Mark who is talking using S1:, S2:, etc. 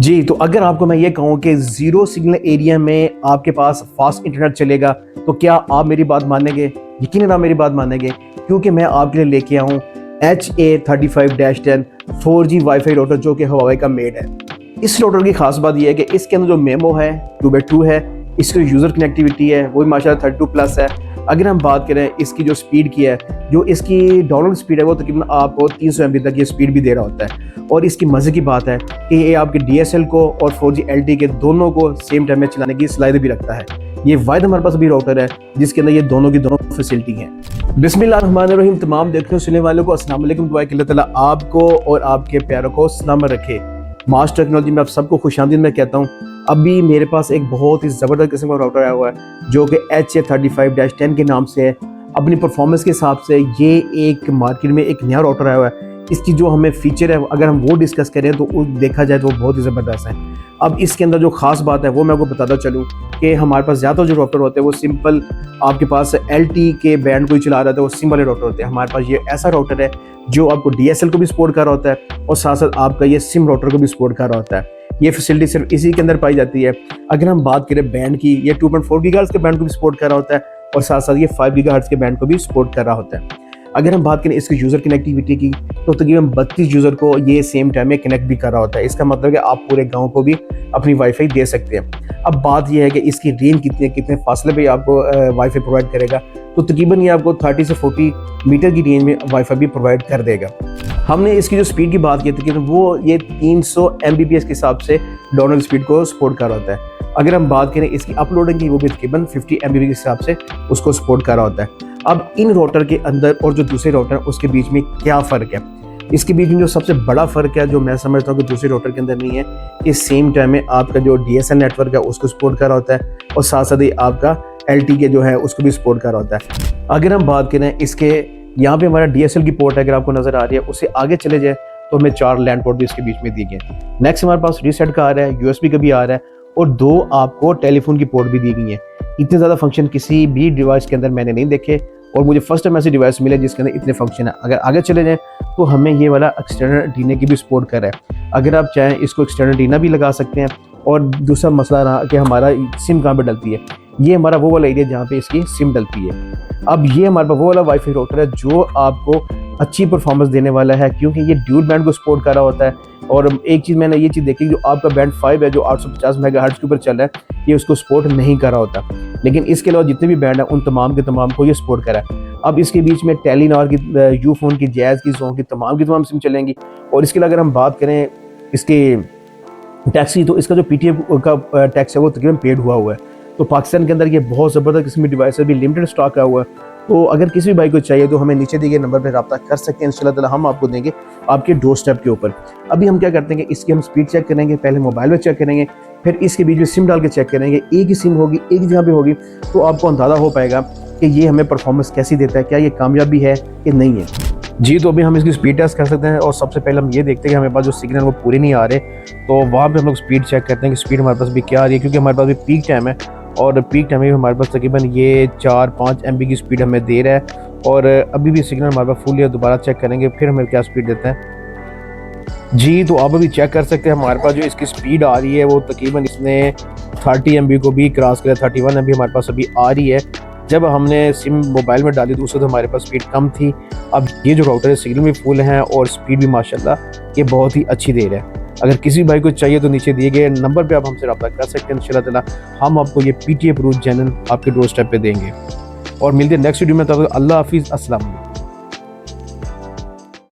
S1: जी, तो अगर आपको मैं ये कहूँ कि ज़ीरो सिग्नल एरिया में आपके पास फास्ट इंटरनेट चलेगा, तो क्या आप मेरी बात मानेंगे? यकीनन आप मेरी बात मानेंगे, क्योंकि मैं आपके लिए लेके आया हूँ HA35-10 4G वाईफाई राउटर जो कि हुआवे का मेड है। इस राउटर की खास बात यह है कि इसके अंदर जो मेमो है 2x2 है, इसकी यूज़र कनेक्टिविटी है वो भी माशाल्लाह 32+ है। अगर हम बात करें इसकी जो स्पीड की है, जो इसकी डाउनलोड स्पीड है वो तकरीबन आपको 300 MB तक ये स्पीड भी दे रहा होता है। और इसकी मज़े की बात है कि ये आपके DSL को और 4G LTE के दोनों को सेम टाइम में चलाने की सलाहियत भी रखता है। ये वाहिद हमारे पास अभी राउटर है जिसके अंदर ये दोनों की दोनों फैसिलिटी हैं। बिस्मिल्लाहिर्रहमानिर्रहीम। तमाम देखने सुनने वालों को अस्सलाम वालेकुम। दुआ कि अल्लाह ताला आपको और आपके प्यारों को सलामत रखे। मास टेक्नोलॉजी में आप सबको खुशामदीद मैं कहता हूँ। अभी मेरे पास एक बहुत ही ज़बरदस्त किस्म का राउटर आया हुआ है जो कि HA35-10 के नाम से है। अपनी परफॉर्मेंस के हिसाब से ये एक मार्केट में एक नया राउटर आया हुआ है। इसकी जो हमें फ़ीचर है अगर हम वो डिस्कस करें तो देखा जाए तो वो बहुत ही ज़बरदस्त है। अब इसके अंदर जो ख़ास बात है वो मैं आपको बताता चलूँ कि हमारे पास ज़्यादा जो राउटर होते हैं वो सिंपल आपके पास LTE के बैंड को ही चला रहा था, वो सिम वाले राउटर होते हैं। हमारे पास ये ऐसा राउटर है जो आपको DSL को भी सपोर्ट कर रहा होता है और साथ साथ आपका ये सिम राउटर को भी सपोर्ट कर रहा होता है। ये फैसिलिटी सिर्फ इसी के अंदर पाई जाती है। अगर हम बात करें बैंड की, ये 2.4 गीगाहर्ट्ज़ के बैंड को भी सपोर्ट कर रहा होता है और साथ साथ ये 5 गीगाहर्ट्ज़ के बैंड को भी सपोर्ट कर रहा होता है। अगर हम बात करें इसकी यूज़र कनेक्टिविटी की तो तकरीबन 32 यूज़र को ये सेम टाइम में कनेक्ट भी कर रहा होता है। इसका मतलब है कि आप पूरे गांव को भी अपनी वाईफाई दे सकते हैं। अब बात यह है कि इसकी रेंज कितने फासले पे आपको वाईफाई प्रोवाइड करेगा, तो तकरीबन ये आपको 30 से 40 मीटर की रेंज में वाईफाई भी प्रोवाइड कर देगा। हमने इसकी जो स्पीड की बात की थी वो ये 300 Mbps के हिसाब से डाउनलोड स्पीड को सपोर्ट कर रहा होता है। अगर हम बात करें इसकी अपलोडिंग की, वो भी तकरीबन 50 MB के हिसाब से उसको सपोर्ट कर रहा होता है। अब इन राउटर के अंदर और जो दूसरे राउटर है उसके बीच में क्या फ़र्क है? इसके बीच में जो सबसे बड़ा फ़र्क है जो मैं समझता हूँ कि दूसरे राउटर के अंदर नहीं है, कि सेम टाइम में आपका जो DSL नेटवर्क है उसको सपोर्ट कर रहा होता है और साथ साथ ही आपका LTE के जो है उसको भी सपोर्ट कर रहा होता है। अगर हम बात करें इसके, यहाँ पे हमारा DSL की पोर्ट अगर आपको नज़र आ रही है, उससे आगे चले जाए तो हमें 4 लैंड पोर्ट भी इसके बीच में दिए गए। नेक्स्ट हमारे पास रीसेट का आ रहा है, USB का भी आ रहा है और 2 आपको टेलीफोन की पोर्ट भी दी गई है। इतने ज़्यादा फंक्शन किसी भी डिवाइस के अंदर मैंने नहीं देखे और मुझे फर्स्ट टाइम ऐसी डिवाइस मिले जिसके अंदर इतने फंक्शन है। अगर आगे चले जाएँ तो हमें ये वाला एक्सटर्नल एंटीना की भी सपोर्ट कर रहा है। अगर आप चाहें इसको एक्सटर्नल एंटीना भी लगा सकते हैं। और दूसरा मसला रहा कि हमारा सिम कहाँ पे डलती है, ये हमारा वो वाला एरिया जहाँ पे इसकी सिम डलती है। अब ये हमारे पास वो वाला वाईफाई राउटर है जो आपको अच्छी परफॉर्मेंस देने वाला है, क्योंकि ये ड्यूल बैंड को सपोर्ट कर रहा होता है। और एक चीज़ मैंने ये चीज़ देखी, जो आपका बैंड 5 है जो 850 मेगाहर्ट्ज़ के ऊपर चल रहा है, ये उसको सपोर्ट नहीं कर रहा होता। लेकिन इसके अलावा जितने भी बैंड है उन तमाम के तमाम को ये सपोर्ट करा है। अब इसके बीच में टेलीनॉर की, यूफोन की, जैज़ की, जोन की तमाम सिम चलेंगी। और इसके लिए अगर हम बात करें इसके टैक्स की, तो इसका जो PTF का टैक्स है वो तकरीबन पेड हुआ है। तो पाकिस्तान के अंदर ये बहुत ज़बरदस्त किस्म की डिवाइस है, अभी लिमिटेड स्टॉक आया हुआ है। तो अगर किसी भी भाई को चाहिए तो हमें नीचे दिए गए नंबर पर रब्ता कर सकते हैं। इंशाल्लाह ताला हम आपको देंगे आपके डोर स्टेप के ऊपर। अभी हम क्या करते हैं कि इसकी हम स्पीड चेक करेंगे, पहले मोबाइल में चेक करेंगे, फिर इसके बीच में सिम डाल के चेक करेंगे। एक ही सिम होगी, एक जगह पे होगी, तो आपको अंदाज़ा हो पाएगा कि ये हमें परफॉर्मेंस कैसी देता है, क्या ये कामयाबी है कि नहीं है। जी, तो अभी हम इसकी स्पीड टेस्ट कर सकते हैं और सबसे पहले हम ये देखते हैं कि हमारे पास जो सिग्नल वो पूरे नहीं आ रहे, तो वहाँ पे हम लोग स्पीड चेक करते हैं कि स्पीड हमारे पास भी क्या आ रही है, क्योंकि हमारे पास भी पीक टाइम है और पीक टाइम में हमारे पास तकरीबन ये 4-5 MB की स्पीड हमें दे रहा है। और अभी भी सिग्नल हमारे पास फुल है, दोबारा चेक करेंगे फिर हमें क्या स्पीड देता है। जी, तो आप अभी चेक कर सकते हैं हमारे पास जो इसकी स्पीड आ रही है वो तकरीबन इसने 30 MB को भी क्रॉस किया, 31 MB हमारे पास अभी आ रही है। जब हमने सिम मोबाइल में डाली तो उससे तो हमारे पास स्पीड कम थी। अब ये जो राउटर है सिग्नल भी फुल हैं और स्पीड भी माशाल्लाह ये बहुत ही अच्छी दे रहा है। अगर किसी भाई को चाहिए तो नीचे दिए गए नंबर पे आप हमसे रब्ता कर सकते हैं। इंशाल्लाह ताला हम आपको ये PTF प्रूफ चैनल आपके डोर स्टेप पे देंगे। और मिलते हैं नेक्स्ट वीडियो में। तब तक अल्लाह हाफिज़, अस्सलाम वालेकुम।